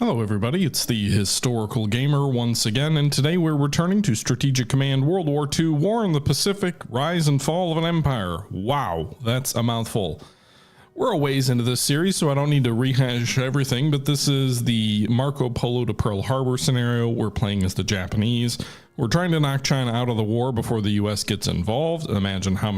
Hello everybody, it's the Historical Gamer once again, and today we're returning to Strategic Command World War II, War in the Pacific, Rise and Fall of an Empire. Wow, that's a mouthful. We're a ways into this series, so I don't need to rehash everything, but this is the Marco Polo to Pearl Harbor scenario. We're playing as the Japanese. We're trying to knock China out of the war before the US gets involved. Imagine how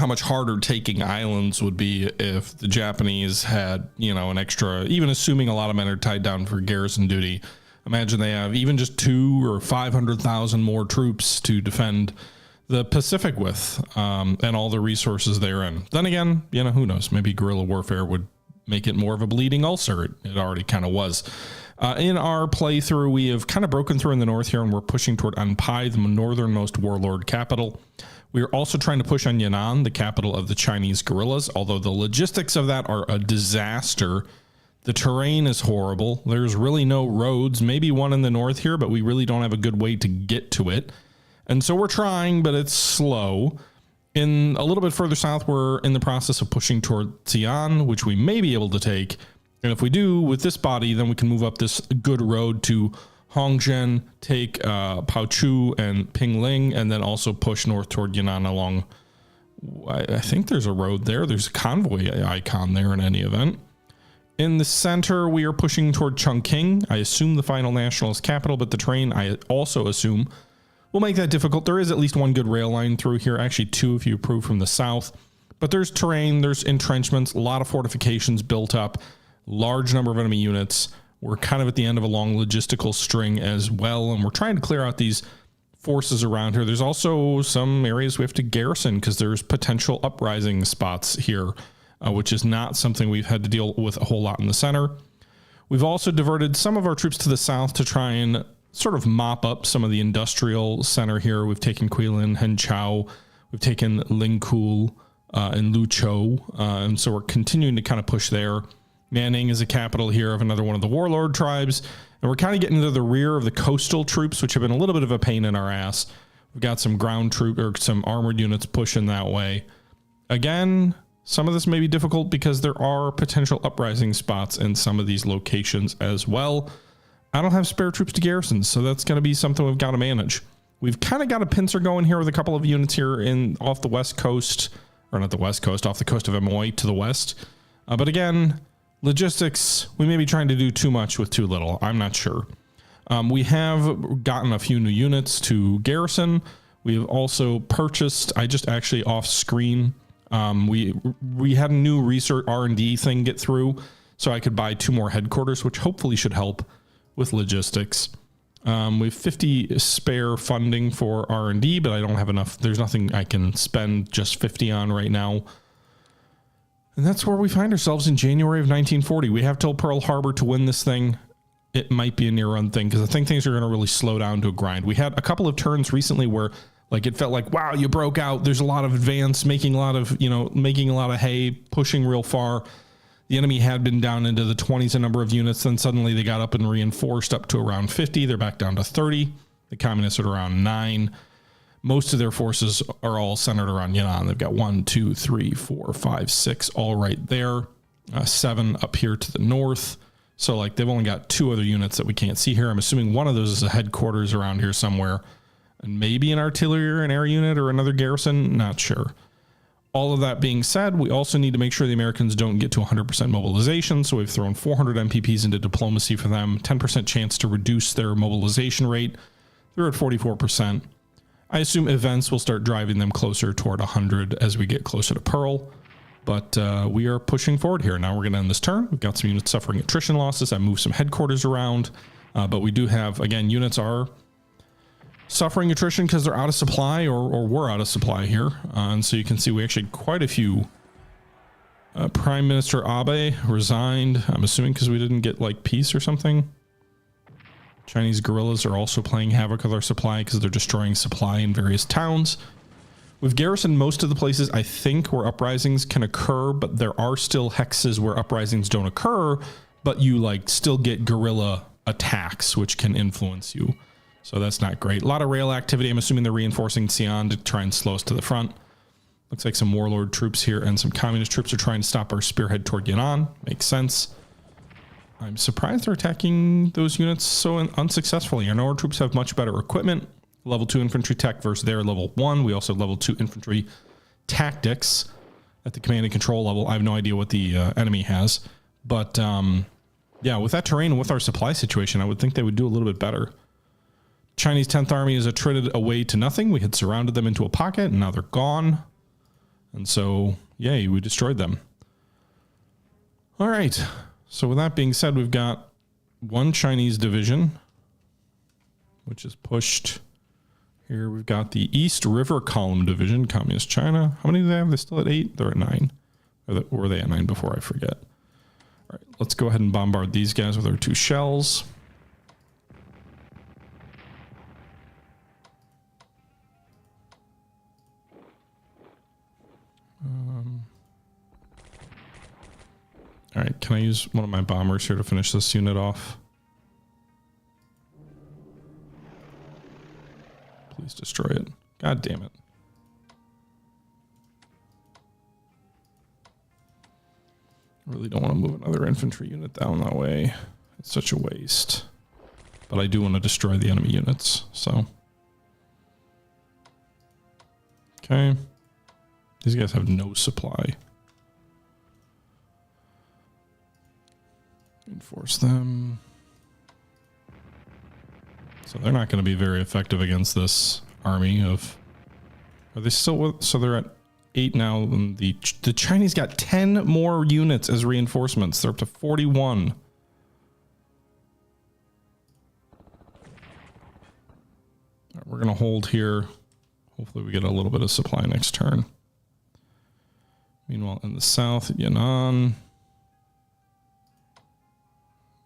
much harder taking islands would be if the Japanese had, an extra, even assuming a lot of men are tied down for garrison duty. Imagine they have even just 200,000 or 500,000 more troops to defend the Pacific with, and all the resources therein. Then again, who knows? Maybe guerrilla warfare would make it more of a bleeding ulcer. It already kind of was. In our playthrough, we have kind of broken through in the north here, and we're pushing toward Anpai, the northernmost warlord capital. We are also trying to push on Yan'an, the capital of the Chinese guerrillas, although the logistics of that are a disaster. The terrain is horrible. There's really no roads, maybe one in the north here, but we really don't have a good way to get to it. And so we're trying, but it's slow. In a little bit further south, we're in the process of pushing toward Xi'an, which we may be able to take. And if we do with this body, then we can move up this good road to Hongzhen, take Paochu and Pingling, and then also push north toward Yan'an along. I think there's a road there. There's a convoy icon there in any event. In the center, we are pushing toward Chongqing. I assume the final nationalist capital, but the terrain, I also assume, will make that difficult. There is at least one good rail line through here. Actually, two if you approve from the south. But there's terrain, there's entrenchments, a lot of fortifications built up, large number of enemy units. We're kind of at the end of a long logistical string as well, and we're trying to clear out these forces around here. There's also some areas we have to garrison because there's potential uprising spots here, which is not something we've had to deal with a whole lot in the center. We've also diverted some of our troops to the south to try and sort of mop up some of the industrial center here. We've taken Guilin, Hengqiao, we've taken Lingkou and Luqiu, and so we're continuing to kind of push there. Nanning is a capital here of another one of the warlord tribes, and we're kind of getting into the rear of the coastal troops, which have been a little bit of a pain in our ass. We've got some ground troop or some armored units pushing that way. Again, some of this may be difficult because there are potential uprising spots in some of these locations as well. I don't have spare troops to garrison, so that's going to be something we've got to manage. We've kind of got a pincer going here with a couple of units here off the west coast, or not the west coast, off the coast of Amoy to the west. But again, logistics, we may be trying to do too much with too little. I'm not sure. We have gotten a few new units to garrison. We have also purchased, I just actually off screen, we had a new research R&D thing get through, so I could buy 2 more headquarters, which hopefully should help with logistics. We have 50 spare funding for R&D, but I don't have enough. There's nothing I can spend just 50 on right now. And that's where we find ourselves in January of 1940. We have till Pearl Harbor to win this thing. It might be a near run thing because I think things are going to really slow down to a grind. We had a couple of turns recently where it felt like, wow, you broke out. There's a lot of advance, making a lot of hay, pushing real far. The enemy had been down into the 20s, a number of units. Then suddenly they got up and reinforced up to around 50. They're back down to 30. The communists are around 9. Most of their forces are all centered around Yan'an. They've got 1, 2, 3, 4, 5, 6, all right there. 7 up here to the north. So they've only got 2 other units that we can't see here. I'm assuming one of those is a headquarters around here somewhere. And maybe an artillery or an air unit or another garrison. Not sure. All of that being said, we also need to make sure the Americans don't get to 100% mobilization. So we've thrown 400 MPPs into diplomacy for them. 10% chance to reduce their mobilization rate. They're at 44%. I assume events will start driving them closer toward 100 as we get closer to Pearl, but we are pushing forward here. Now we're going to end this turn. We've got some units suffering attrition losses. I moved some headquarters around, but we do have, again, units are suffering attrition because they're out of supply or we're out of supply here. And so you can see we actually quite a few. Prime Minister Abe resigned, I'm assuming because we didn't get peace or something. Chinese guerrillas are also playing havoc with our supply because they're destroying supply in various towns. We've garrisoned most of the places, I think, where uprisings can occur, but there are still hexes where uprisings don't occur, but you still get guerrilla attacks, which can influence you. So that's not great. A lot of rail activity. I'm assuming they're reinforcing Xi'an to try and slow us to the front. Looks like some warlord troops here and some communist troops are trying to stop our spearhead toward Yan'an. Makes sense. I'm surprised they're attacking those units so unsuccessfully. I know our troops have much better equipment. Level 2 infantry tech versus their level 1. We also have level 2 infantry tactics at the command and control level. I have no idea what the enemy has. But yeah, with that terrain and with our supply situation, I would think they would do a little bit better. Chinese 10th Army is attrited away to nothing. We had surrounded them into a pocket, and now they're gone. And so, yay, we destroyed them. All right. So with that being said, we've got one Chinese division, which is pushed here. We've got the East River Column Division, Communist China. How many do they have? They're still at 8? They're at 9. Or were they at 9 before? I forget. All right, let's go ahead and bombard these guys with our 2 shells. All right, can I use one of my bombers here to finish this unit off? Please destroy it. God damn it. Really don't want to move another infantry unit down that way. It's such a waste. But I do want to destroy the enemy units, so. Okay. These guys have no supply. Enforce them. So they're not going to be very effective against this army of... Are they still... So they're at 8 now, and the Chinese got 10 more units as reinforcements. They're up to 41. Right, we're going to hold here. Hopefully we get a little bit of supply next turn. Meanwhile, in the south, Yan'an.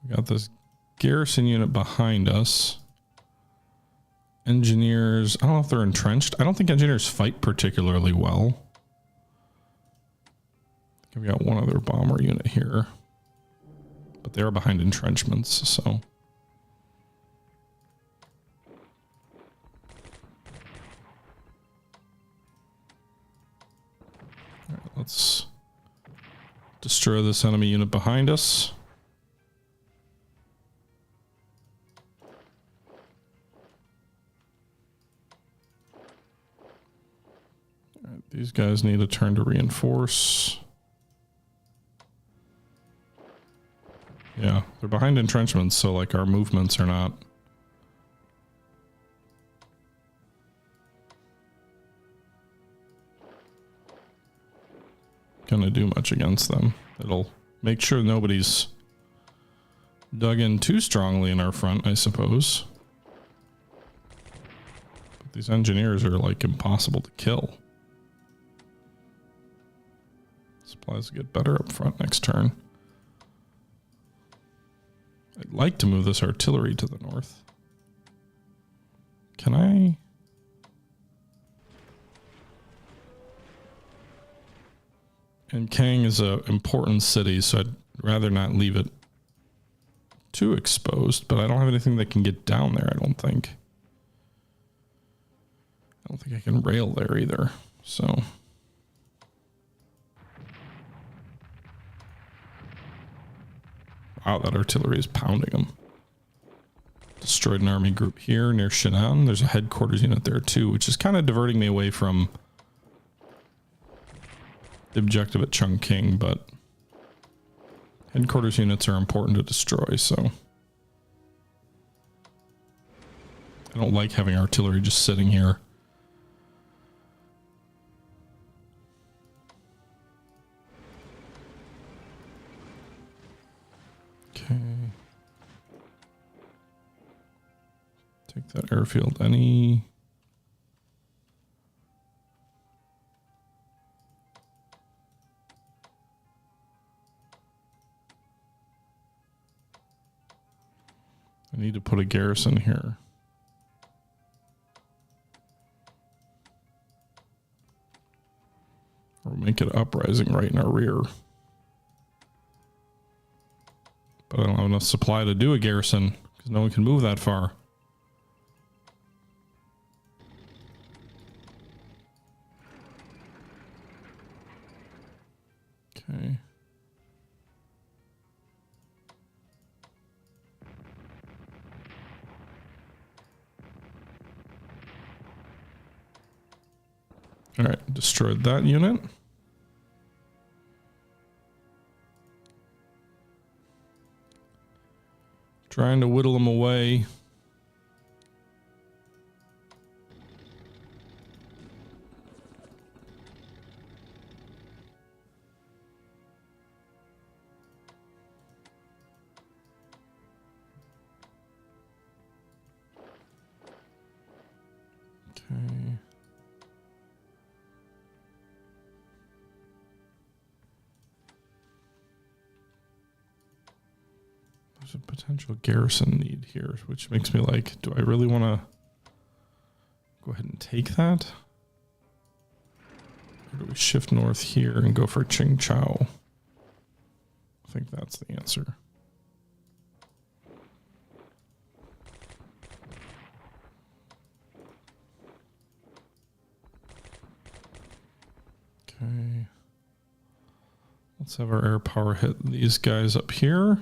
We got this garrison unit behind us. Engineers, I don't know if they're entrenched. I don't think engineers fight particularly well. I think we got one other bomber unit here. But they're behind entrenchments, so. All right, let's destroy this enemy unit behind us. These guys need a turn to reinforce. Yeah, they're behind entrenchments, so like our movements are not gonna do much against them. It'll make sure nobody's dug in too strongly in our front, I suppose. But these engineers are like impossible to kill. Supplies get better up front next turn. I'd like to move this artillery to the north. Can I? And Kang is an important city, so I'd rather not leave it too exposed, but I don't have anything that can get down there, I don't think. I don't think I can rail there either, so... Wow, that artillery is pounding them. Destroyed an army group here near Shannon. There's a headquarters unit there too, which is kind of diverting me away from the objective at Chungking, but headquarters units are important to destroy, so I don't like having artillery just sitting here. Okay. Take that airfield. Any... I need to put a garrison here. Or make it uprising right in our rear. But I don't have enough supply to do a garrison because no one can move that far. Okay. All right, destroyed that unit. Trying to whittle them away. Okay. There's a potential garrison need here, which makes me like, do I really want to go ahead and take that? Or do we shift north here and go for Qingchao? I think that's the answer. Okay. Let's have our air power hit these guys up here.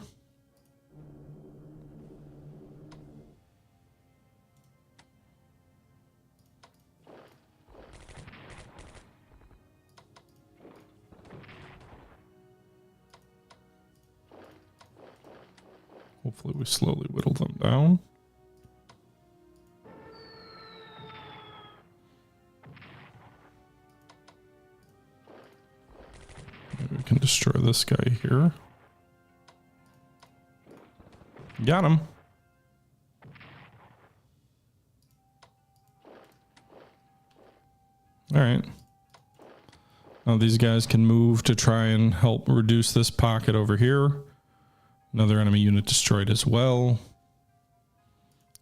Hopefully we slowly whittle them down. Maybe we can destroy this guy here. Got him. All right. Now these guys can move to try and help reduce this pocket over here. Another enemy unit destroyed as well.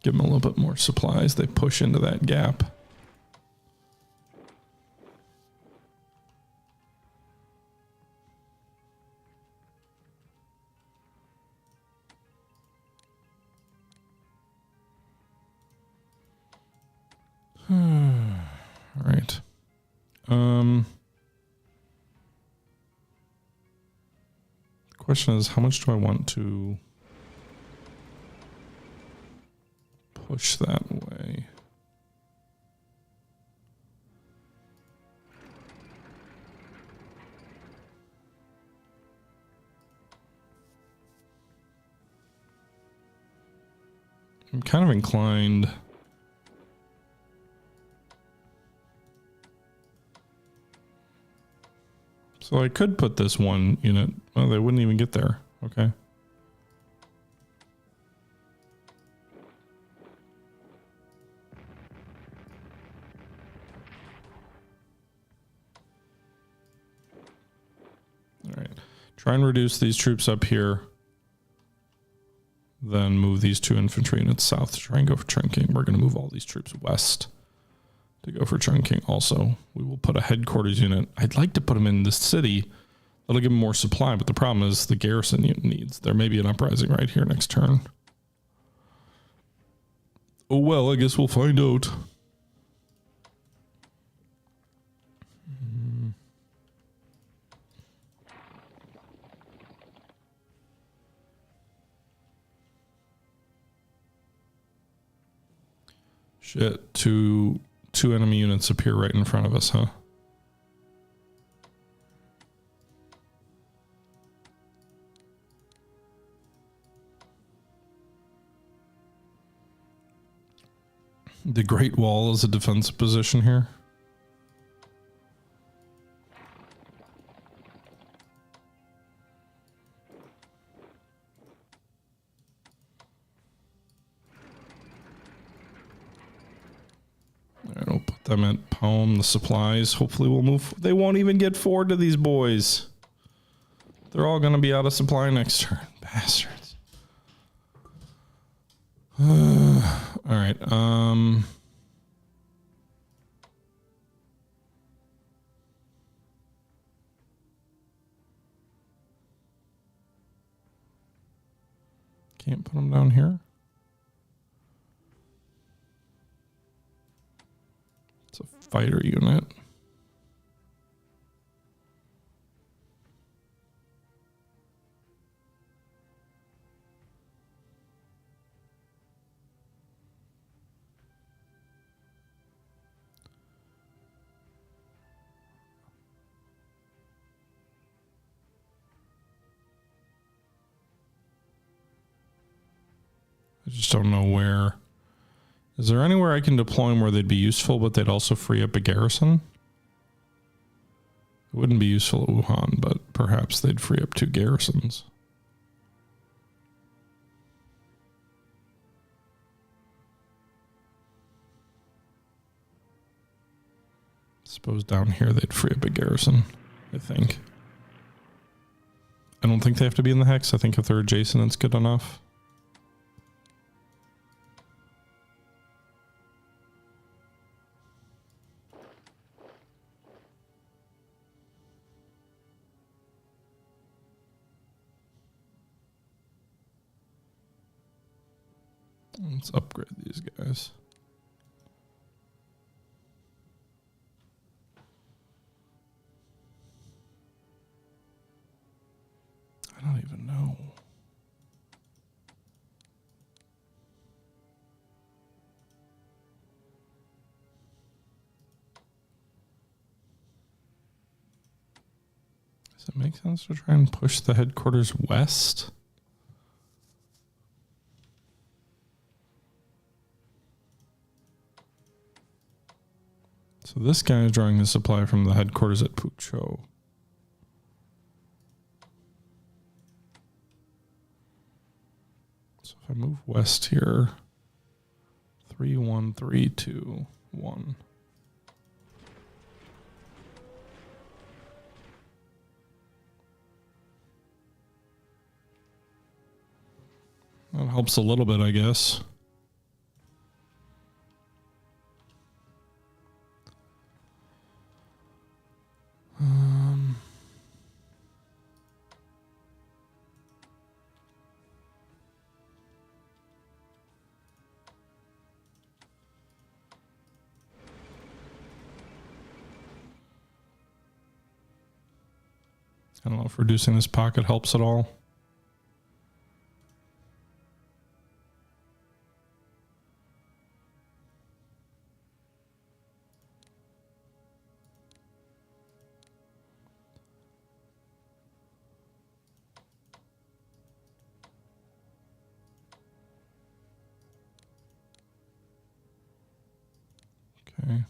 Give them a little bit more supplies. They push into that gap. All right. Question is, how much do I want to push that way? I'm kind of inclined. So I could put this one unit. Oh, they wouldn't even get there. Okay. All right. Try and reduce these troops up here. Then move these 2 infantry units south to try and go for Chungking. We're going to move all these troops west to go for Chungking. Also, we will put a headquarters unit. I'd like to put them in the city. That'll give them more supply, but the problem is the garrison unit needs. There may be an uprising right here next turn. Oh well, I guess we'll find out. Shit, two enemy units appear right in front of us, huh? The Great Wall is a defensive position here. Alright, I'll put them at Palm, the supplies. Hopefully we'll move. They won't even get forward to these boys. They're all going to be out of supply next turn. Bastards. Alright, can't put them down here. It's a fighter unit. I just don't know where. Is there anywhere I can deploy them where they'd be useful, but they'd also free up a garrison? It wouldn't be useful at Wuhan, but perhaps they'd free up 2 garrisons. Suppose down here they'd free up a garrison, I think. I don't think they have to be in the hex. I think if they're adjacent, it's good enough. Let's upgrade these guys. I don't even know. Does it make sense to try and push the headquarters west? So this guy is drawing the supply from the headquarters at Pucho. So if I move west here, 3, 1, 3, 2, 1. That helps a little bit, I guess. I don't know if reducing this pocket helps at all. Okay.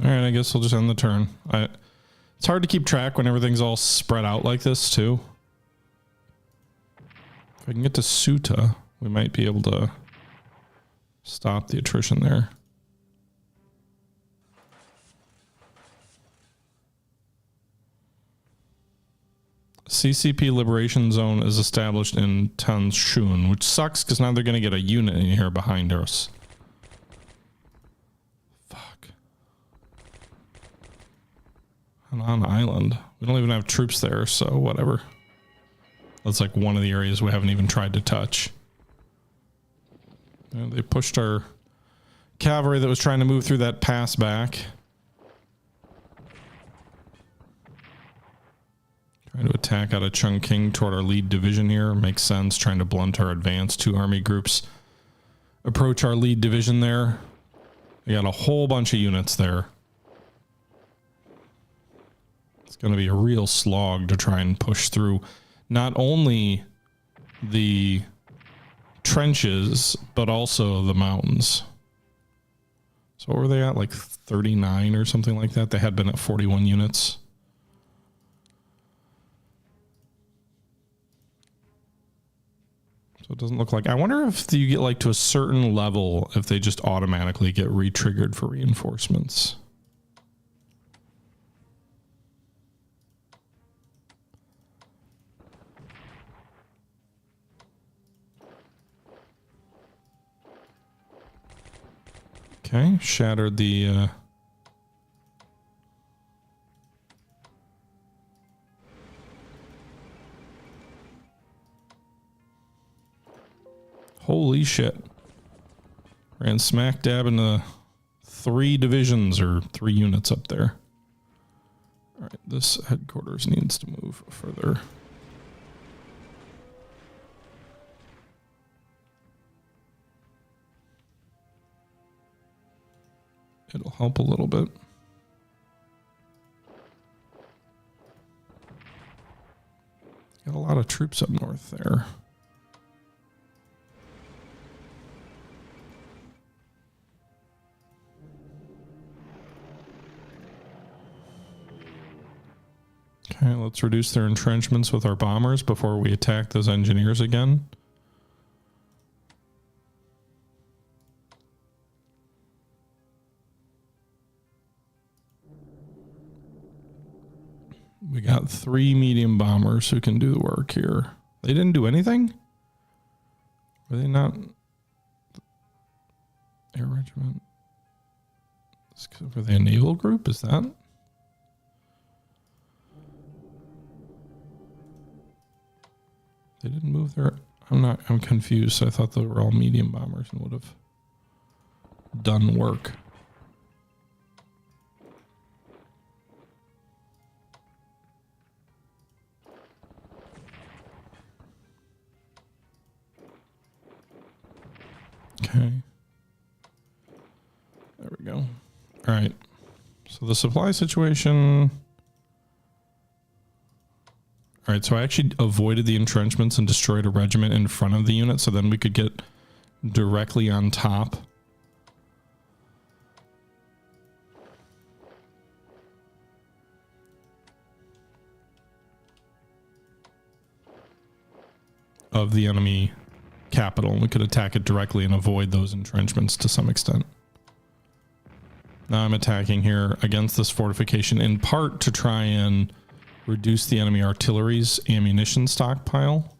All right, I guess we'll just end the turn. It's hard to keep track when everything's all spread out like this, too. If I can get to Suta, we might be able to stop the attrition there. CCP Liberation Zone is established in Tanshun, which sucks because now they're going to get a unit in here behind us. Fuck. On island. We don't even have troops there, so whatever. That's like one of the areas we haven't even tried to touch. And they pushed our cavalry that was trying to move through that pass back. Trying to attack out of Chungking toward our lead division here. Makes sense. Trying to blunt our advance. 2 army groups approach our lead division there. We got a whole bunch of units there. It's going to be a real slog to try and push through not only the trenches, but also the mountains. So what were they at? Like 39 or something like that? They had been at 41 units. So it doesn't look like... I wonder if you get like to a certain level, if they just automatically get re-triggered for reinforcements. Okay, shattered the... Holy shit. Ran smack dab into 3 divisions or 3 units up there. Alright, this headquarters needs to move further. It'll help a little bit. Got a Got a lot of troops up north there. Okay, let's reduce their entrenchments with our bombers before we attack those engineers again. We got 3 medium bombers who can do the work here. They didn't do anything? Were they not? Air regiment? Were they a naval group? Is that? They didn't move their... I'm confused. I thought they were all medium bombers and would have done work. Okay. There we go. All right. So the supply situation... All right, so I actually avoided the entrenchments and destroyed a regiment in front of the unit, so then we could get directly on top. Of the enemy capital, and we could attack it directly and avoid those entrenchments to some extent. Now I'm attacking here against this fortification in part to try and reduce the enemy artillery's ammunition stockpile.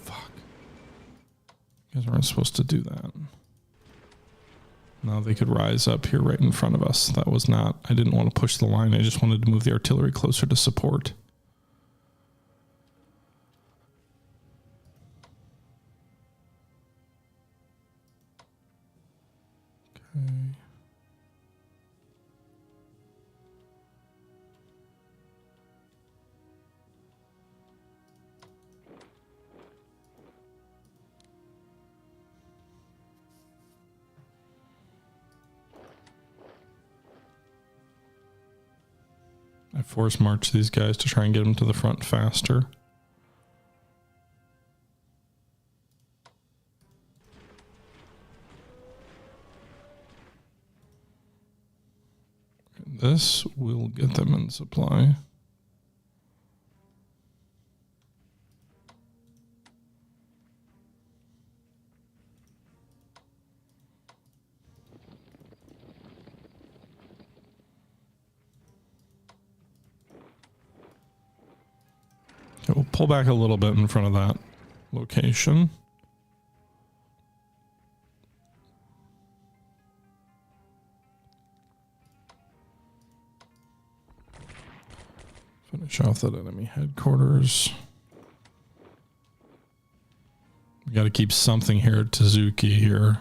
Fuck. You guys aren't supposed to do that. Now they could rise up here right in front of us. That was not... I didn't want to push the line. I just wanted to move the artillery closer to support. Okay. I force march these guys to try and get them to the front faster. This will get them in supply. Okay, we'll pull back a little bit in front of that location. Finish off that enemy headquarters. We got to keep something here at Tezuki here.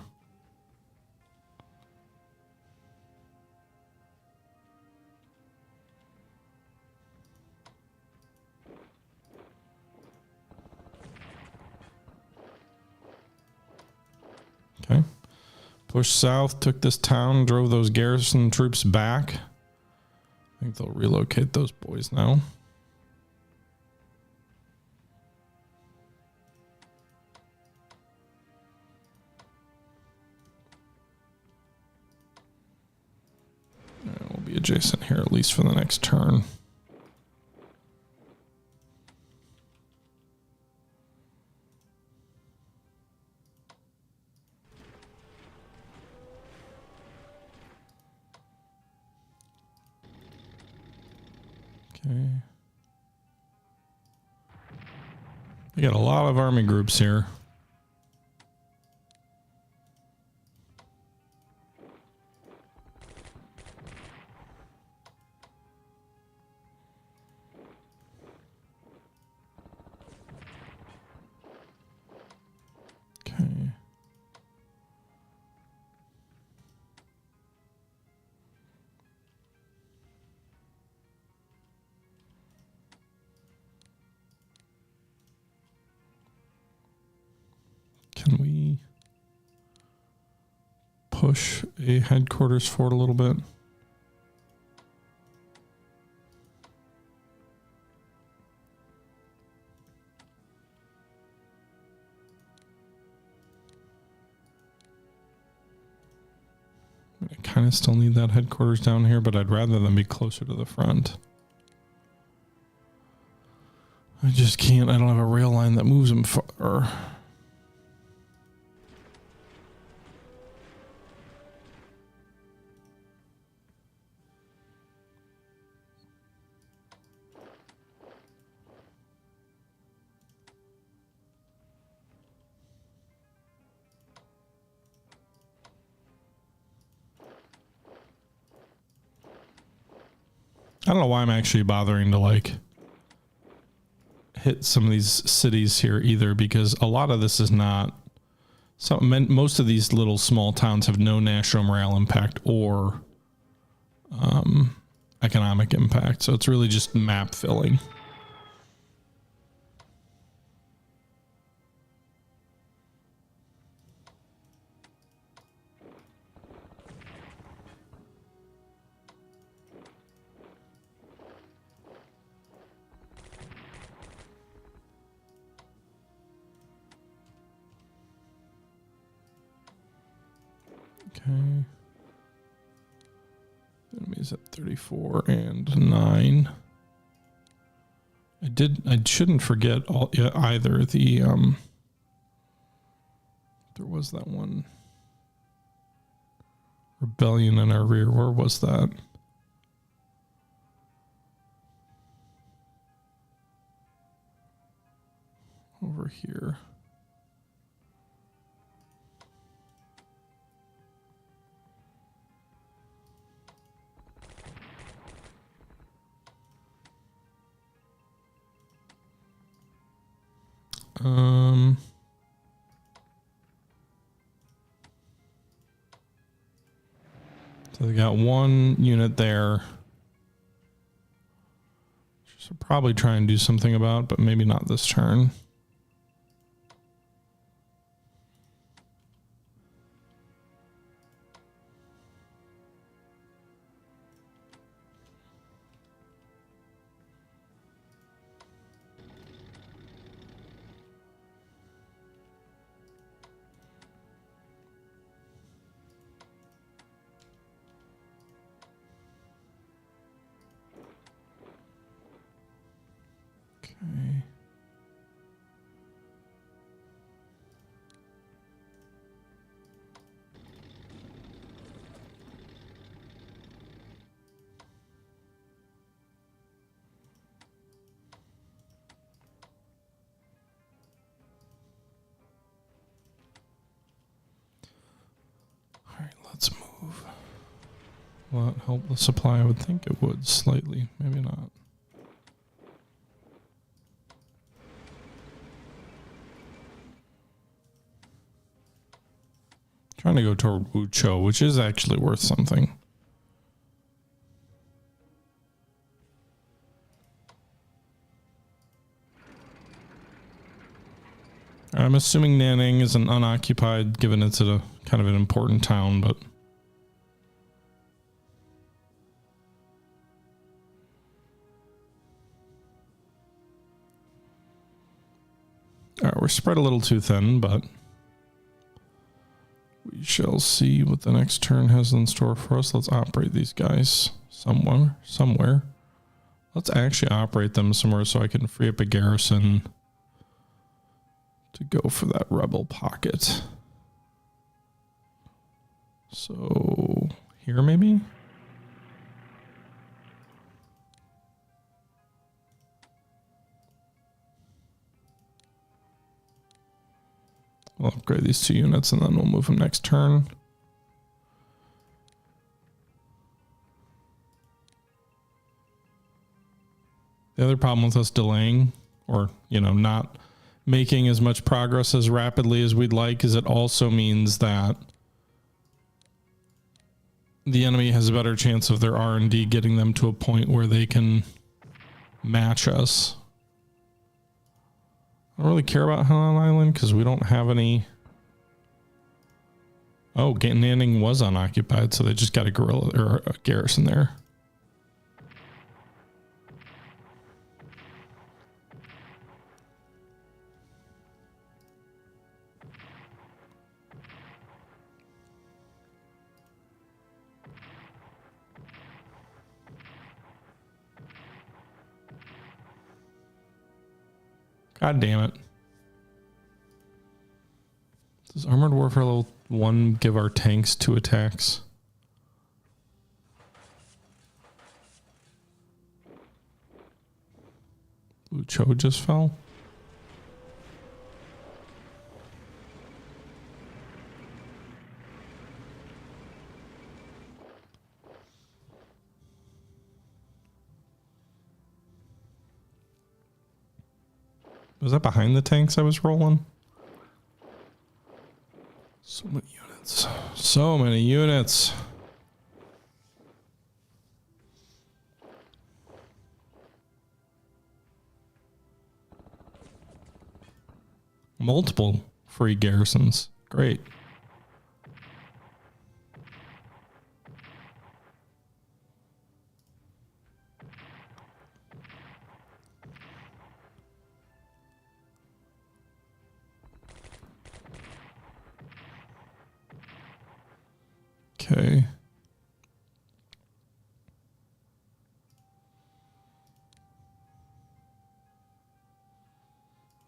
Okay. Push south, took this town, drove those garrison troops back. I think they'll relocate those boys now. We'll be adjacent here at least for the next turn. Okay. We got a lot of army groups here. Okay. push a headquarters forward a little bit. I kind of still need that headquarters down here, but I'd rather them be closer to the front. I just can't. I don't have a rail line that moves them far. I don't know why I'm actually bothering to like hit some of these cities here either, because a lot of this is not most of these little small towns have no national rail impact or economic impact. So it's really just map filling. Okay. Enemies at 34 and 9. I shouldn't forget either the there was that one rebellion in our rear. Where was that? Over here. So they got one unit there. Should probably try and do something about, but maybe not this turn. Okay. All right, let's move. Will that help the supply? I would think it would slightly, maybe not. Trying to go toward Wucho, which is actually worth something. I'm assuming Nanning is an unoccupied, given it's at a kind of an important town, but all right, we're spread a little too thin, but we shall see what the next turn has in store for us. Let's operate these guys somewhere. Let's actually operate them somewhere so I can free up a garrison to go for that rebel pocket. So here maybe? We'll upgrade these 2 units and then we'll move them next turn. The other problem with us delaying or, not making as much progress as rapidly as we'd like is it also means that the enemy has a better chance of their R&D getting them to a point where they can match us. I don't really care about Hainan Island because we don't have any Oh, Nanning was unoccupied, so they just got a guerrilla or a garrison there. God damn it. Does Armored Warfare Level 1 give our tanks 2 attacks? Lucho just fell? Was that behind the tanks I was rolling? So many units. So many units. Multiple free garrisons. Great. Okay.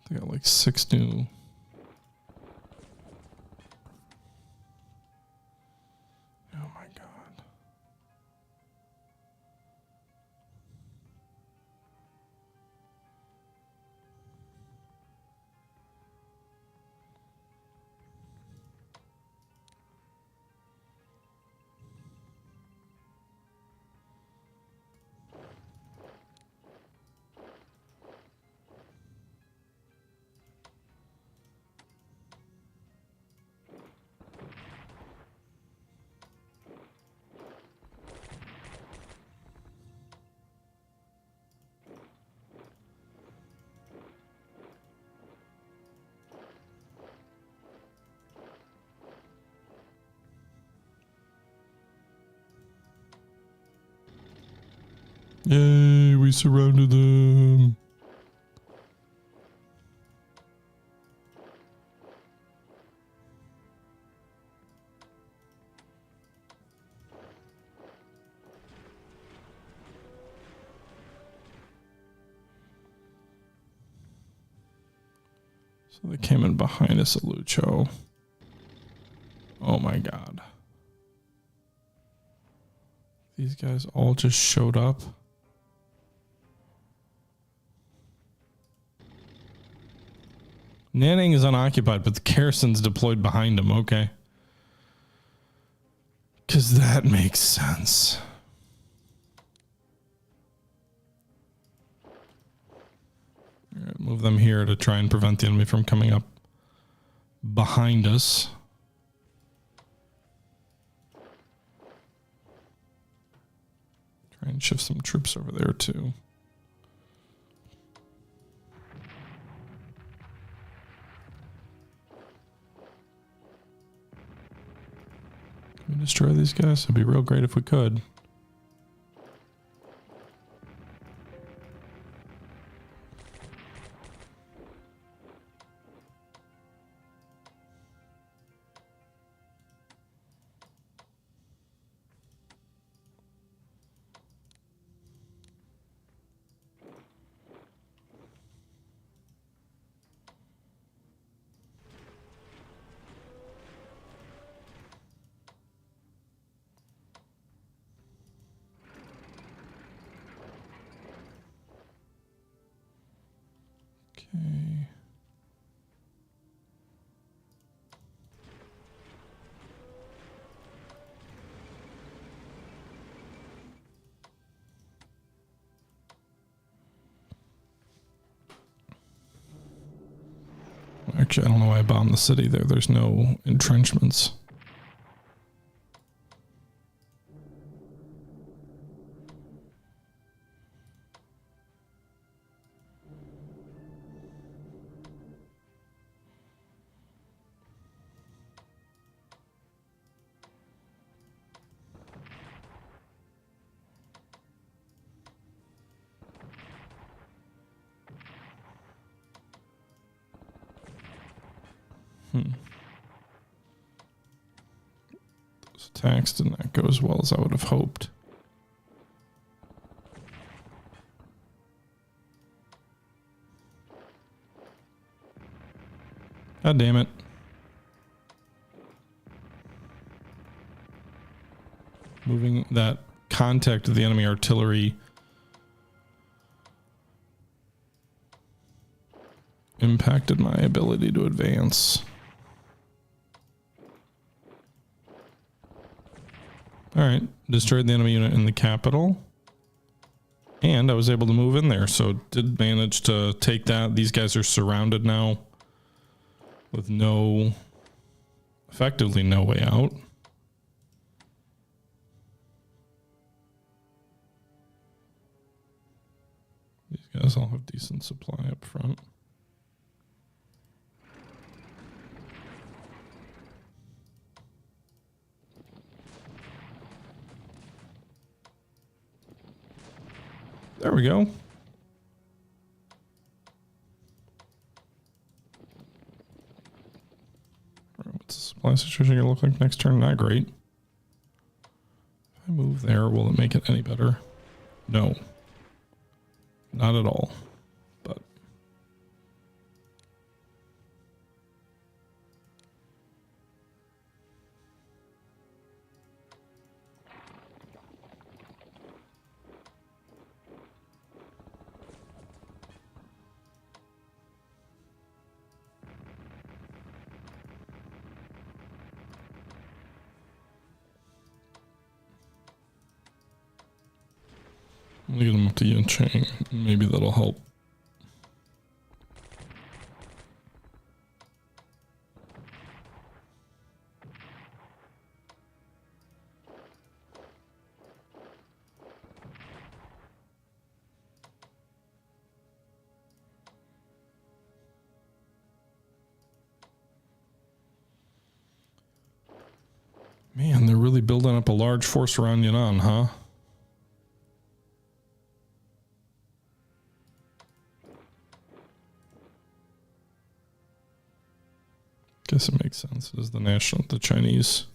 They got like 6 new. Oh my God. Yay, we surrounded them. So they came in behind us at Lucho. Oh my God. These guys all just showed up. Nanning is unoccupied, but the garrison's deployed behind him. Okay. Because that makes sense. All right, move them here to try and prevent the enemy from coming up behind us. Try and shift some troops over there too. Can we destroy these guys? It'd be real great if we could. Okay. Actually, I don't know why I bombed the city there. There's no entrenchments. Those attacks did not go as well as I would have hoped. God damn it. Moving that contact of the enemy artillery impacted my ability to advance. Alright, destroyed the enemy unit in the capital. And I was able to move in there, so did manage to take that. These guys are surrounded now with effectively no way out. These guys all have decent supply up front. There we go. What's the supply situation gonna look like next turn? Not great. If I move there, will it make it any better? No. Not at all. But lead them up to Yancheng. Maybe that'll help. Man, they're really building up a large force around Yunnan, huh? Guess it makes sense. It is the Chinese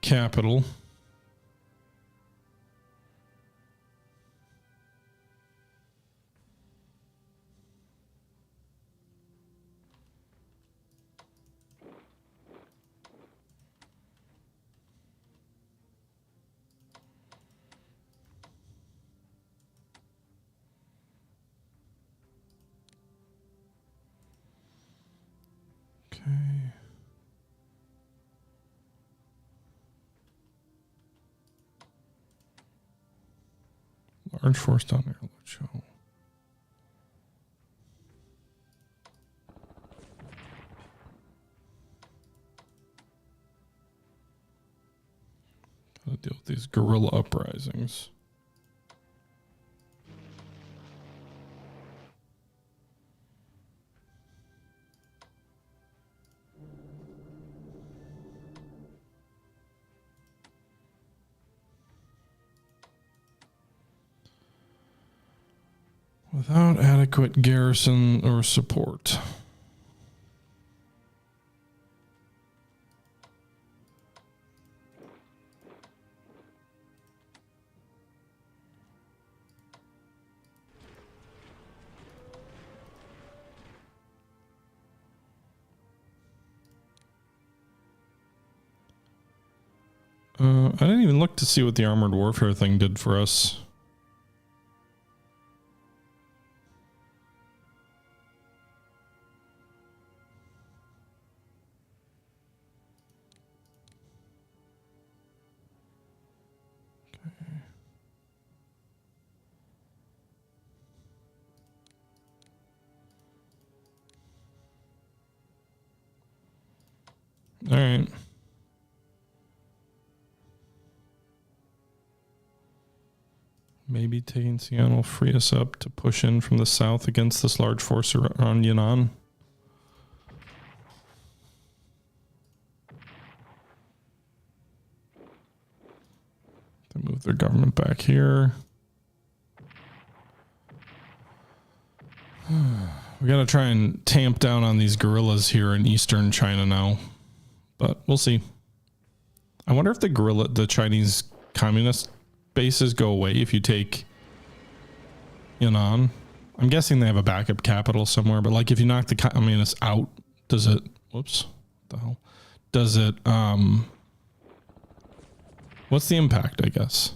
capital. Large force down there, let's show. Gotta deal with these guerrilla uprisings. Without adequate garrison or support. I didn't even look to see what the armored warfare thing did for us. All right. Maybe taking Xi'an will free us up to push in from the south against this large force around Yunnan. They move their government back here. We got to try and tamp down on these guerrillas here in eastern China now, but we'll see. I wonder if the Chinese communist bases go away if you take Yunnan. I'm guessing they have a backup capital somewhere, but like if you knock the communists out, does it, whoops, what the hell? Does it, what's the impact, I guess?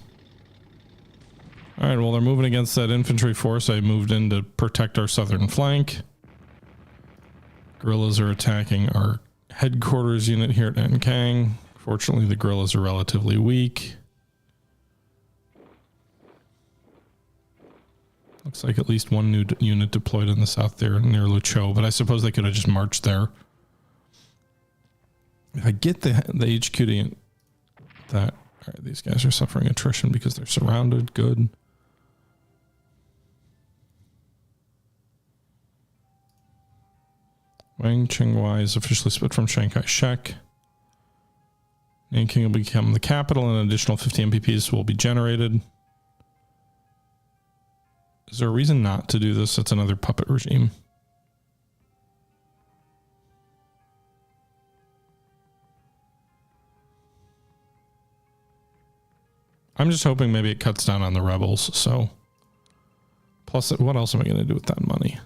All right, well, they're moving against that infantry force. I moved in to protect our southern flank. Guerrillas are attacking our headquarters unit here at Nankang. Fortunately, the guerrillas are relatively weak. Looks like at least one new unit deployed in the south there near Luchou, but I suppose they could have just marched there. If I get the HQ to that, all right, these guys are suffering attrition because they're surrounded. Good. Wang Qinghua is officially split from Chiang Kai-shek. Nanking will become the capital and an additional 50 MPPs will be generated. Is there a reason not to do this? It's another puppet regime. I'm just hoping maybe it cuts down on the rebels, so. Plus, what else am I going to do with that money?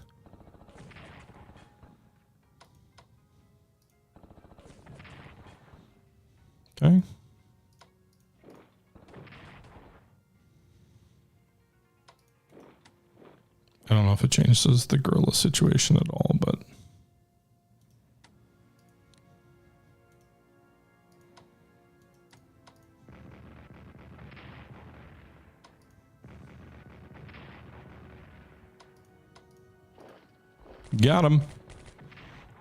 Okay. I don't know if it changes the guerrilla situation at all, but got him.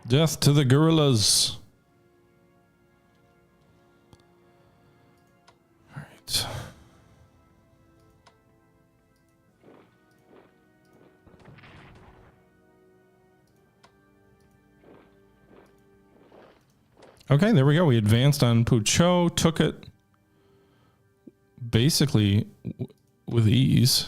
Death to the guerrillas. All right. Okay, there we go. We advanced on Puchou, took it basically with ease.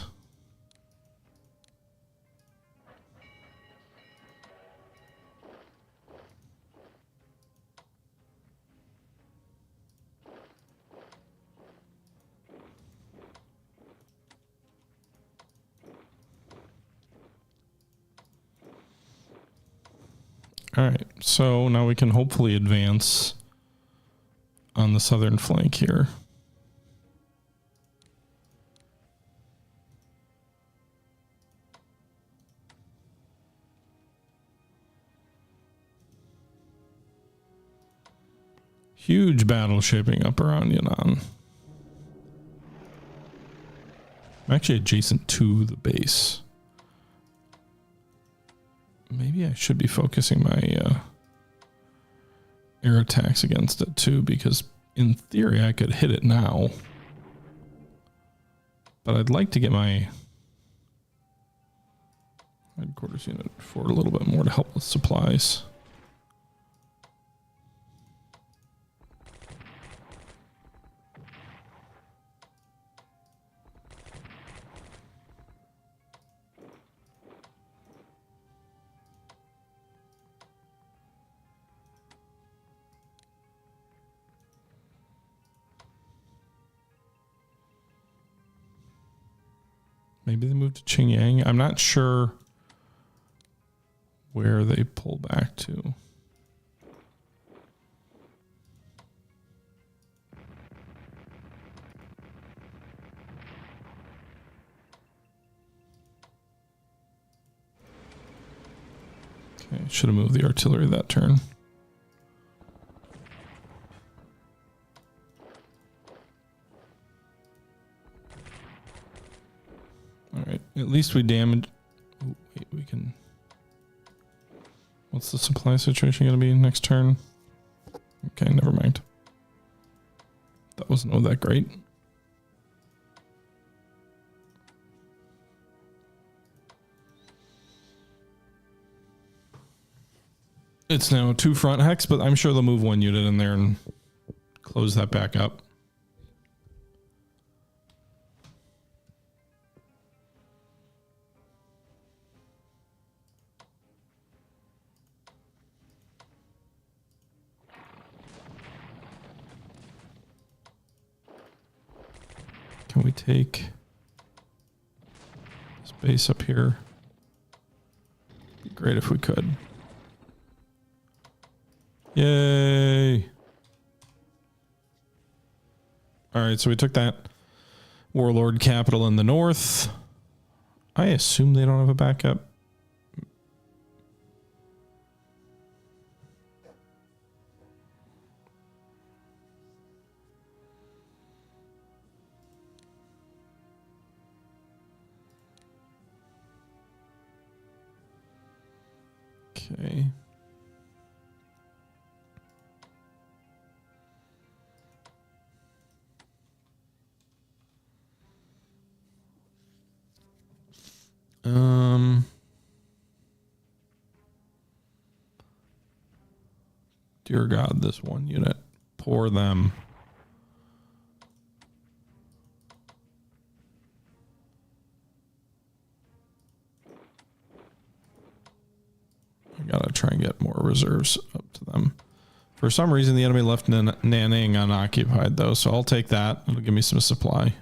All right, so now we can hopefully advance on the southern flank here. Huge battle shaping up around Yunnan. I'm actually adjacent to the base. Maybe I should be focusing my air attacks against it too, because in theory I could hit it now. But I'd like to get my headquarters unit forward a little bit more to help with supplies. Maybe they moved to Qingyang. I'm not sure where they pull back to. Okay, should have moved the artillery that turn. Alright, at least we damaged... Oh, wait, we can... What's the supply situation going to be next turn? Okay, never mind. That wasn't all that great. It's now 2 front hex, but I'm sure they'll move 1 unit in there and close that back up. we take this base up here? Be great if we could. Yay! Alright, so we took that warlord capital in the north. I assume they don't have a backup. Okay. Dear God, this one unit. Pour them. I gotta try and get more reserves up to them. For some reason, the enemy left Nanning unoccupied, though, so I'll take that. It'll give me some supply.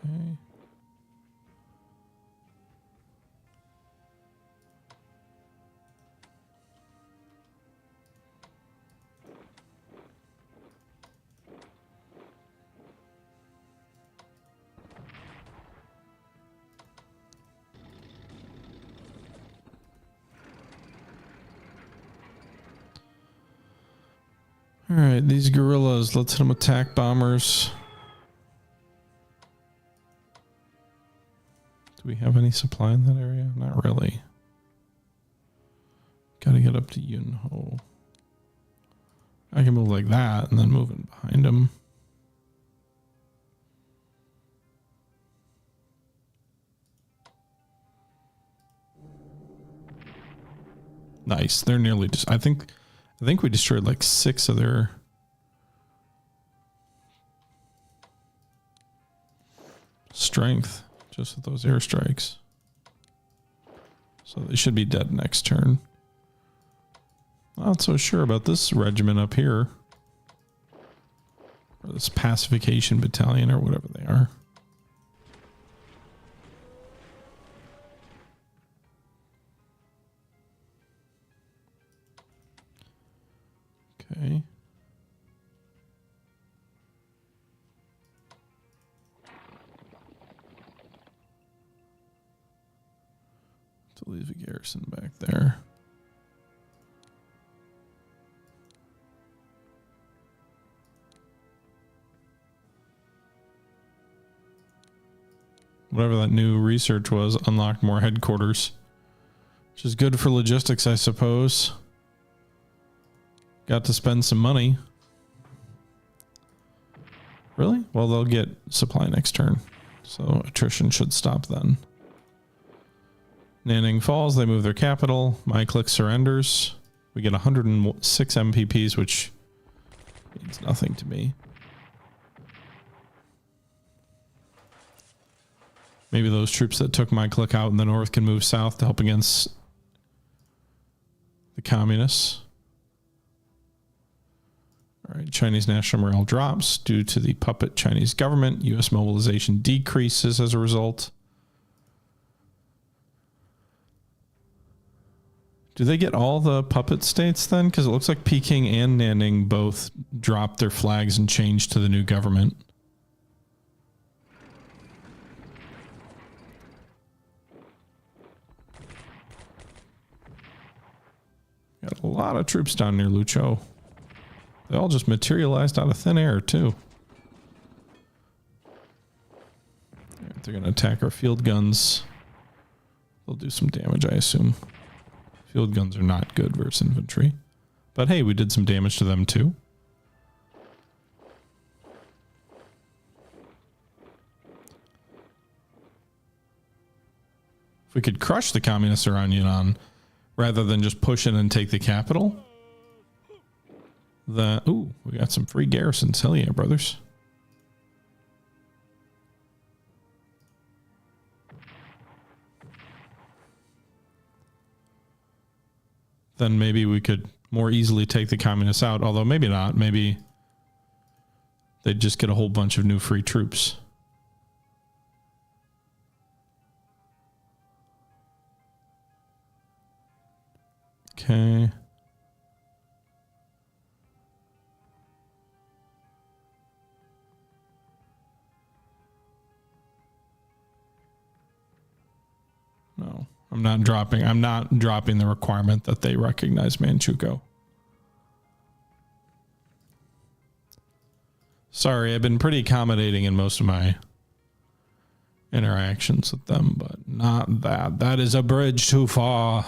Okay. All right, these guerrillas, let's hit them with attack bombers. Do we have any supply in that area? Not really. Gotta get up to Yunho. I can move like that and then move in behind them. Nice. They're nearly just, I think we destroyed like 6 of their strength just with those airstrikes. So they should be dead next turn. Not so sure about this regiment up here. Or this pacification battalion or whatever they are. Okay. To leave a garrison back there. Whatever that new research was, unlock more headquarters. Which is good for logistics, I suppose. Got to spend some money. Really? Well, they'll get supply next turn. So attrition should stop then. Nanning falls. They move their capital. My click surrenders. We get 106 MPPs, which means nothing to me. Maybe those troops that took my click out in the north can move south to help against the communists. All right, Chinese national morale drops due to the puppet Chinese government. U.S. mobilization decreases as a result. Do they get all the puppet states then? Because it looks like Peking and Nanning both dropped their flags and changed to the new government. Got a lot of troops down near Lucho. They all just materialized out of thin air, too. They're going to attack our field guns. They'll do some damage, I assume. Field guns are not good versus infantry. But hey, we did some damage to them, too. If we could crush the communists around Yunnan, rather than just push in and take the capital. Ooh, we got some free garrisons. Hell yeah, brothers. then maybe we could more easily take the communists out. Although maybe not. Maybe they'd just get a whole bunch of new free troops. Okay. No, I'm not dropping the requirement that they recognize Manchukuo. Sorry, I've been pretty accommodating in most of my interactions with them, but not that. That is a bridge too far.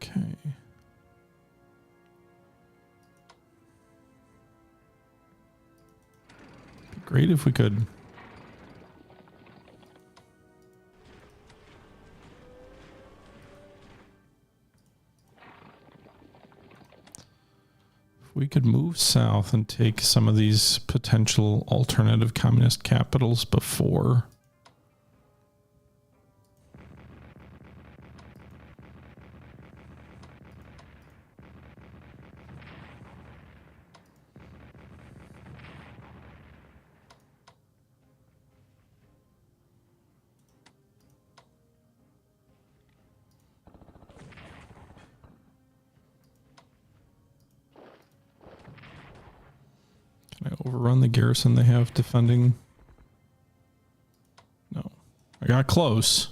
Okay. Be great if we could. If we could move south and take some of these potential alternative communist capitals before. Can I overrun the garrison they have defending? No. I got close.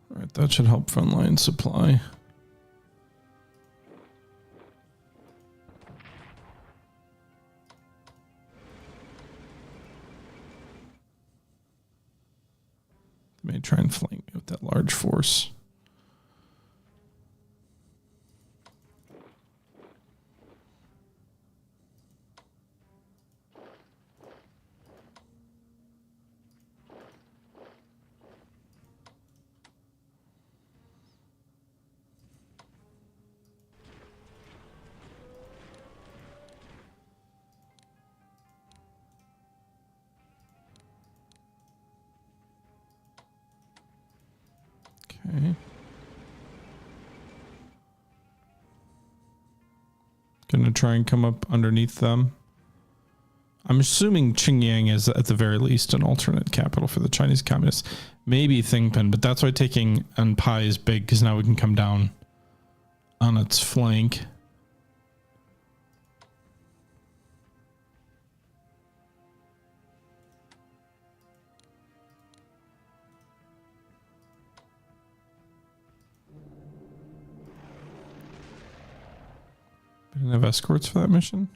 All right, that should help frontline supply. May try and flank me with that large force. Okay. Gonna try and come up underneath them. I'm assuming Qingyang is at the very least an alternate capital for the Chinese communists. Maybe Thingpen, but that's why taking Anpai is big, because now we can come down on its flank. Didn't have escorts for that mission.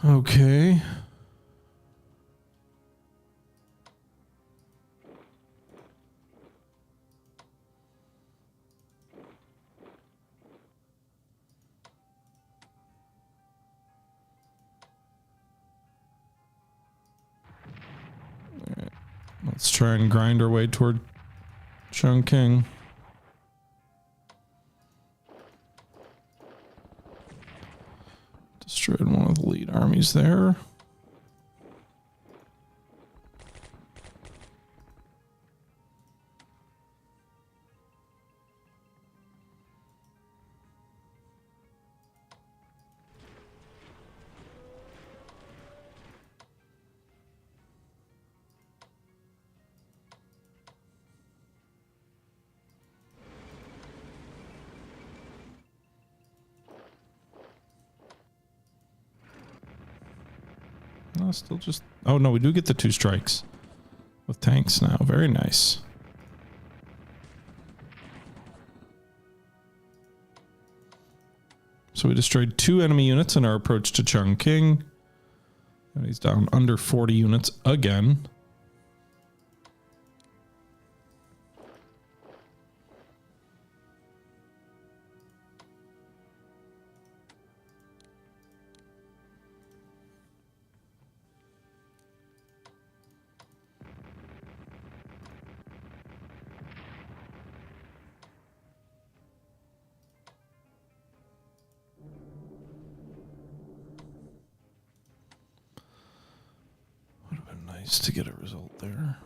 Okay. Let's try and grind our way toward Chongqing. Destroyed one of the lead armies there. No, still just... Oh, no, we do get the 2 strikes with tanks now. Very nice. So we destroyed 2 enemy units in our approach to Chongqing. And he's down under 40 units again. To get a result there.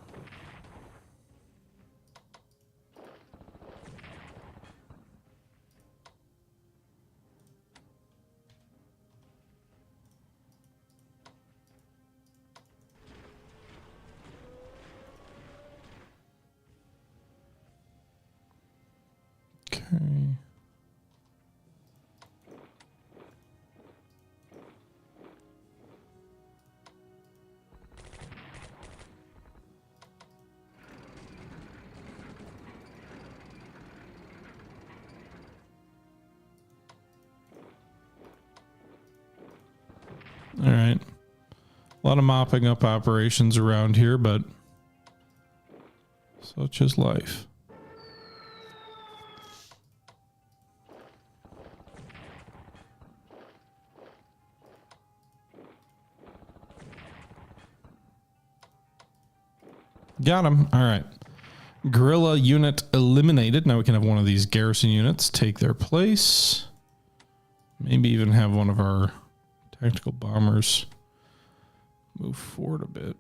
Okay. All right. A lot of mopping up operations around here, but such is life. Got him. All right. Guerrilla unit eliminated. Now we can have one of these garrison units take their place. Maybe even have one of our tactical bombers move forward a bit.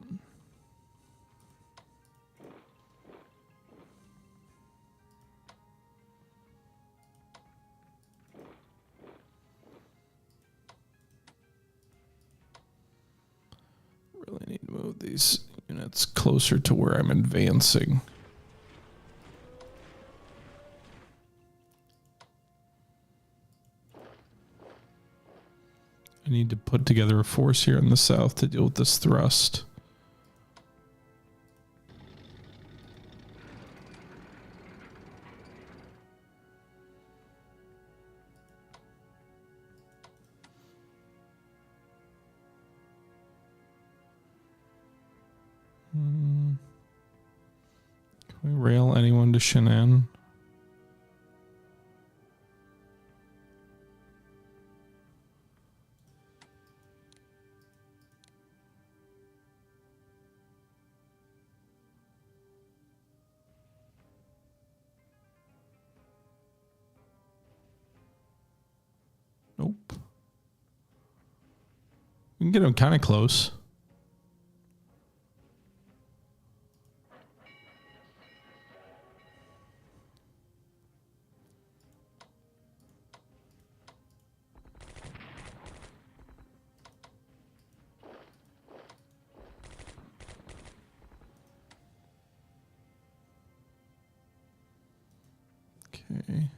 Really need to move these units closer to where I'm advancing. I need to put together a force here in the south to deal with this thrust. Can we rail anyone to Shannon? Nope. We can get him kind of close. Okay.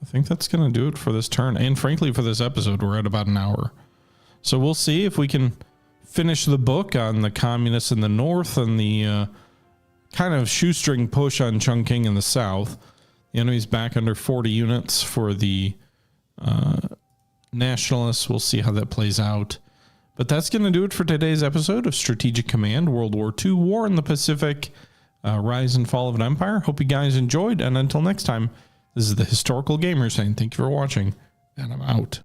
I think that's going to do it for this turn. And frankly, for this episode, we're at about an hour. So we'll see if we can finish the book on the communists in the north and the kind of shoestring push on Chongqing in the south. The enemy's back under 40 units for the nationalists. We'll see how that plays out. But that's going to do it for today's episode of Strategic Command, World War II, War in the Pacific, Rise and Fall of an Empire. Hope you guys enjoyed. And until next time, this is the Historical Gamer saying thank you for watching, and I'm out.